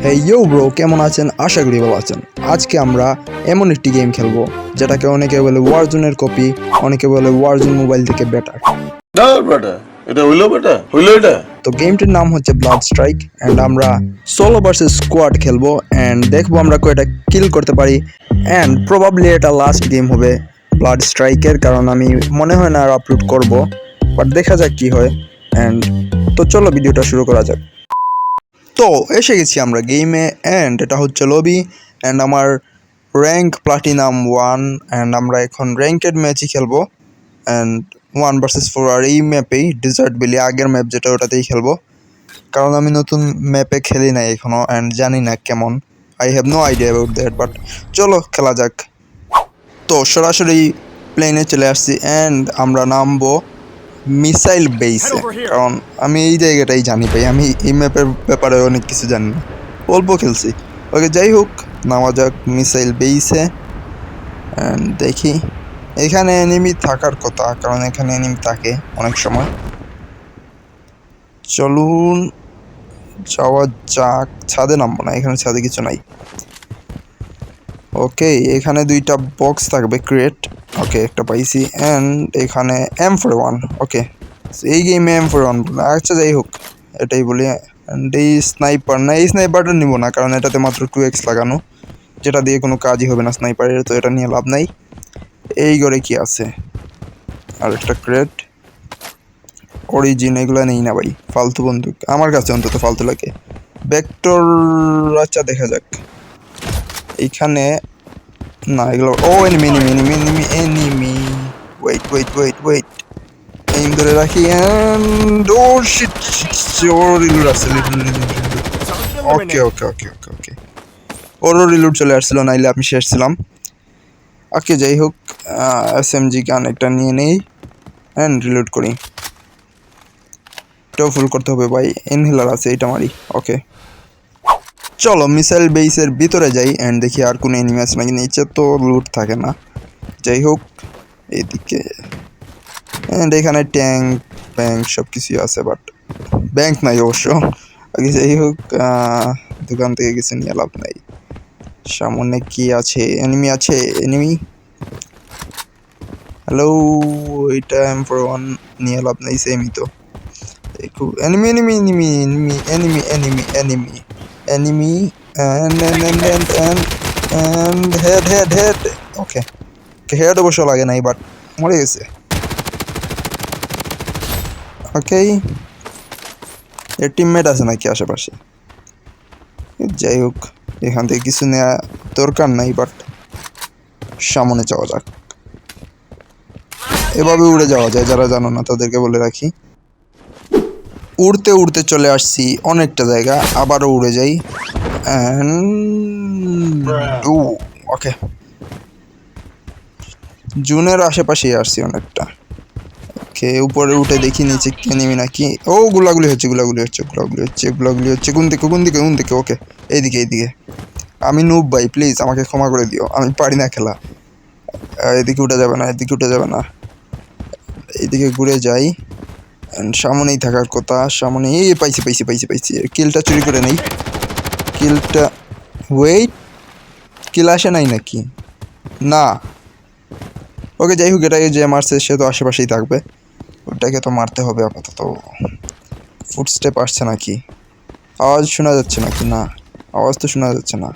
হে ইয়ো bro, কেমন আছেন? আশা করি ভালো আছেন। আজকে আমরা এমন একটি গেম খেলবো যেটাকে অনেকে বলে ওয়ারজোনের কপি, অনেকে বলে ওয়ারজোন মোবাইল থেকে বেটার। তো গেমটির নাম হচ্ছে ব্লাড স্ট্রাইক অ্যান্ড আমরা সোলো ভার্সেস স্কোয়াড খেলবো অ্যান্ড দেখবো আমরা কয়টা কিল করতে পারি। অ্যান্ড প্রবাবলি এটা লাস্ট গেম হবে ব্লাড স্ট্রাইকের, কারণ আমি মনে হয় না আর আপলোড করবো, বাট দেখা যাক কি হয়। অ্যান্ড তো চলো ভিডিওটা শুরু করা যাক। তো এসে গেছি আমরা গেমে অ্যান্ড এটা হচ্ছে লবি অ্যান্ড আমার র্যাঙ্ক প্লাটিনাম 1 অ্যান্ড আমরা এখন র্যাঙ্কেড ম্যাচই খেলবো অ্যান্ড 1 vs 4 আর এই ম্যাপেই ডিজার্ট ভ্যালি আগের ম্যাপ যেটা ওটাতেই খেলবো, কারণ আমি নতুন ম্যাপে খেলি নাই এখনও অ্যান্ড জানি না কেমন। I have no idea about that, but চলো খেলা যাক। তো সরাসরি প্লেনে চলে আসছি অ্যান্ড আমরা নামবো মিসাইল বেসে, কারণ আমি এই জায়গাটাই জানি ভাই, আমি এই ম্যাপের ব্যাপারে অনেক কিছু জানি না, অল্প খেলছি। ওকে যাই হোক, নামা যাক মিসাইল বেসে অ্যান্ড দেখি। এখানে এনিমি থাকার কথা, কারণ এখানে এনিমি থাকে অনেক সময়। চলুন যাওয়া যাক। ছাদে নামবো না, এখানে ছাদে কিছু নাই। ওকে, এখানে দুইটা বক্স থাকবে, ক্রিয়েট। ওকে একটা পাইছি অ্যান্ড এখানে M41। ওকে এই গেমে M41 বলে, আচ্ছা যাই হোক এটাই বলি। অ্যান্ড এই স্নাইপার না, এই স্নাইপারটা নিব না, কারণ এটাতে মাত্র 2x লাগানো, যেটা দিয়ে কোনো কাজই হবে না স্নাইপারের, তো এটা নিয়ে লাভ নাই। এই ঘরে কি আছে? আর একটা ক্রেট, অরিজিন, এগুলো নেই না ভাই, ফালতু বন্দুক আমার কাছে অন্তত ফালতু লাগে। ভেক্টর, আচ্ছা দেখা যাক। এইখানে না এগুলো, ও enemy enemy enemy enemy enemy, wait wait wait wait, aim ধরে রাখি এন্ড ও শিট, ওর রিলোড আসছে। ওকে ওকে ওকে ওকে ওকে, ওরও রিলোড চলে আসছিল, নাইলে আমি শেষ ছিলাম। ওকে যাই হোক, এসএমজি গান একটা নিয়ে নেই অ্যান্ড রিলোড করি। এটাও ফুল করতে হবে ভাই, ইনহেলার আছে, এটা মারি। ওকে চলো মিসাইল বেসের ভিতরে যাই অ্যান্ড দেখি আর কোনো এনিমি আছে নাকি। নিচে তো লুট থাকে না, যাই হোক এদিকে। অ্যান্ড এখানে ট্যাঙ্ক ব্যাঙ্ক সব কিছুই আছে, বাট ব্যাঙ্ক নাই অবশ্য। আগে যাই হোক, দোকান থেকে কিছু নিয়ে লাভ নাই। সামনে কি আছে? এনিমি আছে, এনিমি। হ্যালো, এটা M41 নিয়ে লাভ নাই, সেমই তো। Enemy enemy enemy enemy enemy enemy enemy enemy and head. Okay head অবশ্য লাগে নাই, বাট মরে গেছে। ওকে এর টিমমেট আছে নাকি আশেপাশে? যাই হোক, এখান থেকে কিছু নেওয়া দরকার নাই, বাট সামনে যাওয়া যাক। এভাবে উড়ে যাওয়া যায়, যারা জানো না তাদেরকে বলে রাখি। উড়তে উড়তে চলে আসছি অনেকটা জায়গা, আবারও উড়ে যাই। ওকে জুনের আশেপাশেই আসছি অনেকটা। ওকে উপরে উঠে দেখি নিচে কে নেমে নাকি। ও গুলাগুলি হচ্ছে গুলাগুলি হচ্ছে গুলাগুলি হচ্ছে গুলাগুলি হচ্ছে। কোন দিকে কোন দিকে কোন দিকে? ওকে এইদিকে এইদিকে। আমি নুব ভাই, প্লিজ আমাকে ক্ষমা করে দিও, আমি পারি না খেলা। এদিকে উঠে যাবে না, এদিকে উঠে যাবে না, এইদিকে ঘুরে যাই। সামনেই থাকার কথা, সামনে। এই পাইছি পাইছি পাইছি পাইছি, কিলটা চুরি করে নেই। কিলটা, ওয়েট, কিল আসে নাই নাকি? না। ওকে যাই হোক, এটাকে যে মারছে সে তো আশেপাশেই থাকবে, ওটাকে তো মারতে হবে আপাতত। ফুটস্টেপ আসছে নাকি? আওয়াজ শোনা যাচ্ছে নাকি? না, আওয়াজ তো শোনা যাচ্ছে না।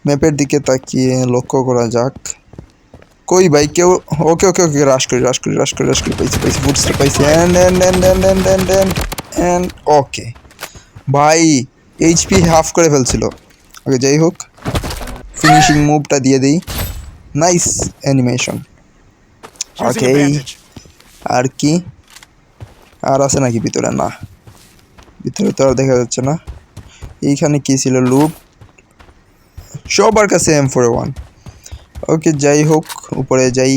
ম্যাপের দিকে তাকিয়ে লক্ষ্য করা যাক। কই ভাই কেউ? ওকে ওকে ওকে, রাশ করি রাশ করি রাশ করি রাশ করি, পাইছি পাইছি, ফুটস্টেপ পাইছি। অ্যান্ড ওকে ভাই, এইচপি হাফ করে ফেলছিল। ওকে যাই হোক, ফিনিশিং মুভটা দিয়ে দিই। Nice animation. ওকে আর কি আর আছে নাকি ভিতরে? না, ভিতরে তো আর দেখা যাচ্ছে না। এইখানে কি ছিল? লুট, সবার কাছে M41। ওকে যাই হোক, উপরে যাই,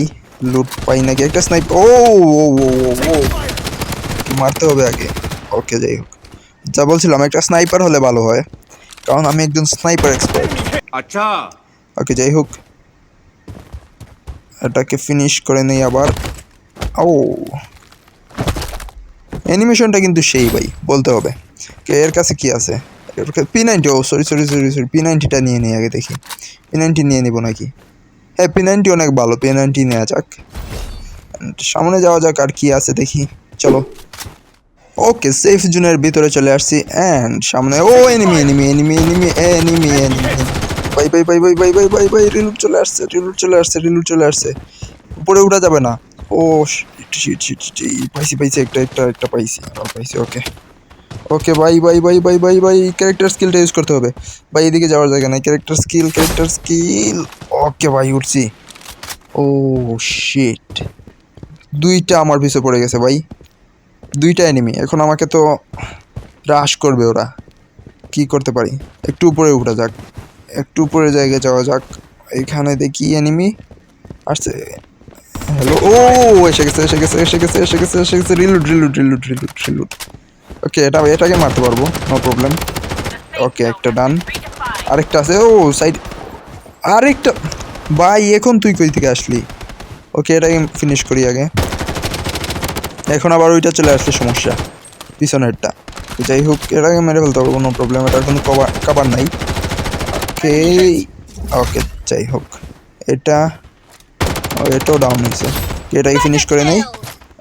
লুট পাই নাকি? একটা স্নাইপ, ও ও ও ও মারতে হবে আগে। ওকে যাই হোক, যা বলছিলাম একটা স্নাইপার হলে ভালো হয়, কারণ আমি একজন স্নাইপার এক্সপার্ট। আচ্ছা ওকে যাই হোক, এটাকে ফিনিশ করে নেই আবার। ও অ্যানিমেশনটা কিন্তু সেই ভাই, বলতে হবে। এর কাছে কি আছে? P90, ও সরি সরি সরি সরি, P90টা নিয়ে নিই আগে, দেখি P90 নিয়ে নিব নাকি। হ্যাঁ, P90 অনেক ভালো, P90 নেওয়া যাক। সামনে যাওয়া যাক, আর কি আছে দেখি, চলো। ওকে, সেফ জোনের ভিতরে চলে আসছি অ্যান্ড সামনে ও enemy enemy enemy enemy enemy enemy. Bye bye bye bye bye bye bye bye, রিলুট চলে আসছে, রিলুট চলে আসছে, রিলুট চলে আসছে। উপরে উঠা যাবে না। ও শিট শিট শিট, পাইছি পাইছি, একটা একটা একটা পাইছি, আর পাইছি। ওকে ওকে ভাই ভাই ভাই ভাই ভাই ভাই, ক্যারেক্টার স্কিলটা ইউজ করতে হবে ভাই, এদিকে যাওয়ার জায়গা নাই। Character skill, character skill. Okay ভাই, উঠছি। ও শিট, দুইটা আমার পিছে পড়ে গেছে ভাই, দুইটা এনিমি। এখন আমাকে তো রাশ করবে ওরা, কি করতে পারি? একটু উপরে উঠা যাক, একটু উপরে জায়গায় যাওয়া যাক। এখানে দেখি এনিমি আসছে। হ্যালো, ও এসে গেছে এসে গেছে এসে গেছে এসে গেছে এসে গেছে। রিলুট রিলুট রিলুট রিলুট রিলুট। ওকে, এটাকে মারতে পারবো, নো প্রবলেম। ওকে, একটা ডান। আরেকটা আছে, ও সাইড, আরেকটা। ভাই এখন তুই কই থেকে আসলি? ওকে, এটাকে ফিনিশ করি আগে। এখন আবার ওইটা চলে আসলে সমস্যা, পিছনেরটা। যাই হোক, এটাকে মেরে ফেলতে পারবো, কোনো প্রবলেম, এটার কোনো কাবার নাই। ওকে ওকে, যাই হোক, এটা এটাও ডাউন হয়েছে। এটাকে ফিনিশ করে নেই।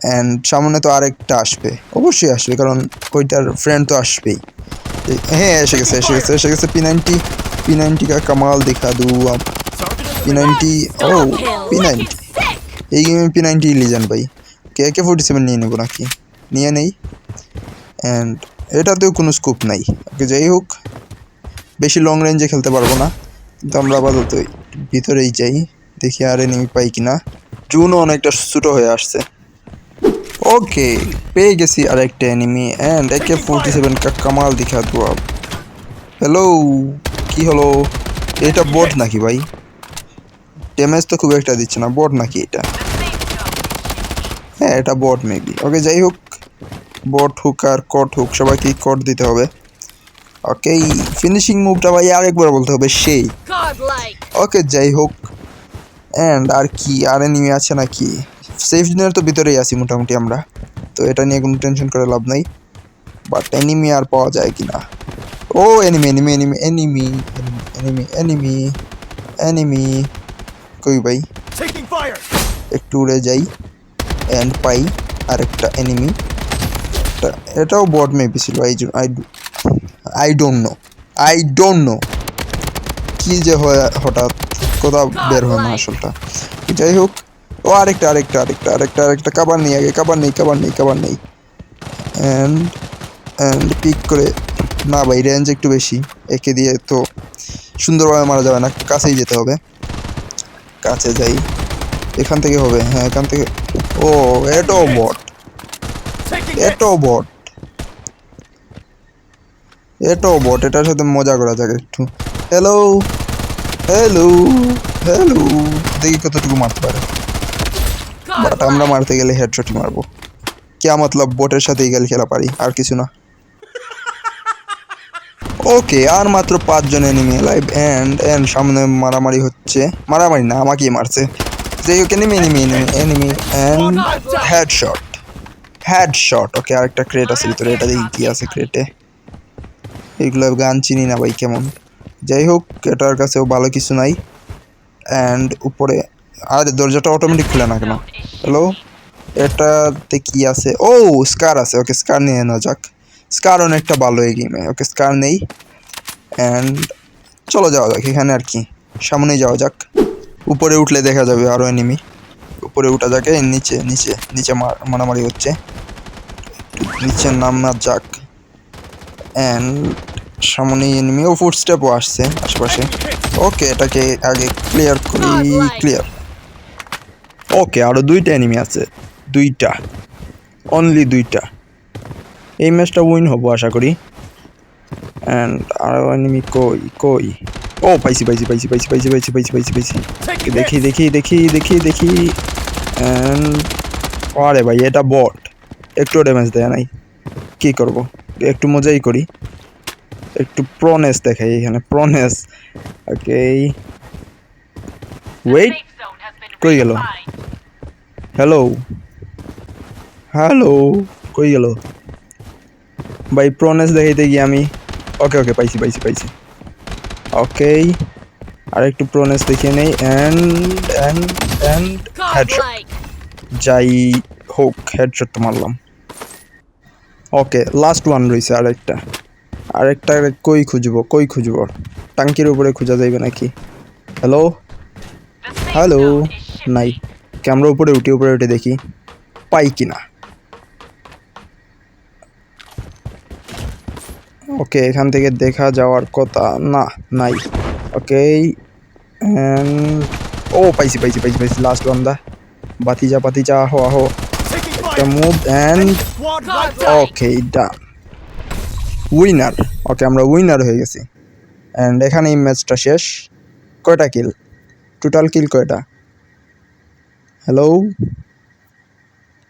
অ্যান্ড সামনে তো আরেকটা আসবে, অবশ্যই আসবে, কারণ ওইটার ফ্রেন্ড তো আসবেই। হ্যাঁ, এসে গেছে এসে গেছে এসে গেছে। P90, P90 কা কামাল দেখা দু আপ। P90, ও P90, এই গেমে P90 লিজেন্ড ভাই। AK-47 নিয়ে নেবো নাকি? নিয়ে নেই। অ্যান্ড এটাতেও কোনো স্কোপ নাই। ওকে, যাই হোক, বেশি লং রেঞ্জে খেলতে পারবো না, কিন্তু আমরা আপাতত ভিতরেই যাই, দেখি আর এনিমি পাই কিনা। জুনও অনেকটা ছোটো হয়ে আসছে। ওকে, পেয়ে গেছি আরেকটা এনিমি অ্যান্ড AK-47 কা কামাল দিখা দু আপ। হ্যালো, কি হলো? এটা বট নাকি ভাই? ড্যামেজ তো খুব একটা দিচ্ছে না, বট নাকি এটা? হ্যাঁ, এটা বট মেবি। ওকে, যাই হোক, বট হুক আর কট হুক, সবাইকে কট দিতে হবে। ওকে, ফিনিশিং মুভটা ভাই আরেকবার বলতে হবে, সেই। ওকে, যাই হোক, অ্যান্ড আর কি, আর এনিমি আছে নাকি? সেফ জোনের তো ভিতরেই আছি মোটামুটি আমরা, তো এটা নিয়ে কোনো টেনশন করে লাভ নাই। বাট এনিমি আর পাওয়া যায় কিনা? ও enemy enemy enemy enemy enemy enemy enemy, কই ভাই? একটু উড়ে যাই অ্যান্ড পাই আরেকটা এনিমি। এটাও বট মেবি ছিল, I don't know, I don't know কি যে হয়, হঠাৎ কোথাও বের হয় না আসলটা। যাই হোক, ও আরেকটা আরেকটা আরেকটা আরেকটা আরেকটা, কাবার নেই আগে, কাবার নেই কাবার নেই কাবার নেই। অ্যান্ড অ্যান্ড পিক করে, না ভাই, রেঞ্জ একটু বেশি, একে দিয়ে তো সুন্দরভাবে মারা যাবে না, কাছেই যেতে হবে। কাছে যাই, এখান থেকে হবে, হ্যাঁ এখান থেকে। ও এটাও বট, এটাও বট, এটাও বট, এটার সাথে মজা করা যাক একটু। হ্যালো হ্যালো হ্যালো, দেখি কতটুকু মারতে পারে। বাট আমরা মারতে গেলে হেডশটই মারবো, क्या मतलब বটের সাথে ইগল খেলা পারি, আর কিছু না। ওকে, আর মাত্র 5 জন এনিমি লাইভ অ্যান্ড সামনে মারামারি হচ্ছে, মারামারি না, আমাকেই মারছে। যাই হোক, enemy enemy enemy enemy and headshot headshot. Okay, আরেকটা ক্রেট আছে ভিতরে, এটা দেখি কি আছে ক্রেটে। এইগুলো গান চিনি না ভাই, কেমন। যাই হোক, এটার কাছেও ভালো কিছু নাই। অ্যান্ড উপরে, আর দরজাটা অটোমেটিক খুলে না কেন? হ্যালো, এটাতে কি আছে? ও স্কার আছে, ওকে স্কার নিয়ে নেওয়া যাক। স্কার অনেকটা ভালো এই গেমে। ওকে, স্কার নেই অ্যান্ড চলো যাওয়া যাক এখানে, আর কি সামনেই যাওয়া যাক। উপরে উঠলে দেখা যাবে আরও এনিমি, উপরে উঠা যাকে। নিচে নিচে নিচে মারামারি হচ্ছে, নিচে নামা যাক। অ্যান্ড সামনেই এনিমি, ও ফুটস্টেপও আসছে আশেপাশে। ওকে, এটাকে আগে ক্লিয়ার করি, ক্লিয়ার। ওকে, আরও দুইটা এনিমি আছে, দুইটা, অনলি দুইটা। এই ম্যাচটা উইন হবো আশা করি। অ্যান্ড আরও এনিমি, কই কই? ও পাইছি পাইছি পাইছি পাইছি পাইছি পাইছি পাইছি পাইছি পাইছি। দেখি দেখি দেখি দেখি দেখি। অ্যান্ড আরে ভাই, এটা বট, একটু ড্যামেজ দেয় নাই, কী করবো, একটু মজাই করি, একটু প্রনেস দেখাই এখানে, প্রনেস। ওকে, ওয়েট, কই গেল? হ্যালো হ্যালো, কই গেল ভাই? প্রনেস দেখাইতে গিয়ে আমি ওকে ওকে পাইছি পাইছি পাইছি ওকে আর একটু প্রোনেস দেখিয়ে নেই অ্যান্ড হেডশট Godlike. যাই হোক হেডশট তো মারলাম ওকে লাস্ট ওয়ান রয়েছে আরেকটা কই খুঁজবো টাঙ্কির উপরে খোঁজা যাইবে নাকি hello The safe hello zone is shifting. নাই ক্যামেরা উপরে উঠে দেখি পাই কিনা ওকে এখান থেকে দেখা যাওয়ার কথা না নাই ওকে ও পাইছি লাস্ট ওয়ান দা বাতিজা আহো একটা move and okay done winner okay আমরা উইনার হয়ে গেছি অ্যান্ড এখানে এই ম্যাচটা শেষ কয়টা কিল টোটাল কিল কয়টা হ্যালো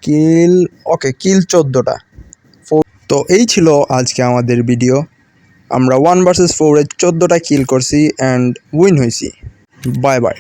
কিল ওকে কিল 14টা তো এই ছিল আজকে আমাদের ভিডিও আমরা 1 vs 4 এ 14টা কিল করছি অ্যান্ড উইন হয়েছি বাই বাই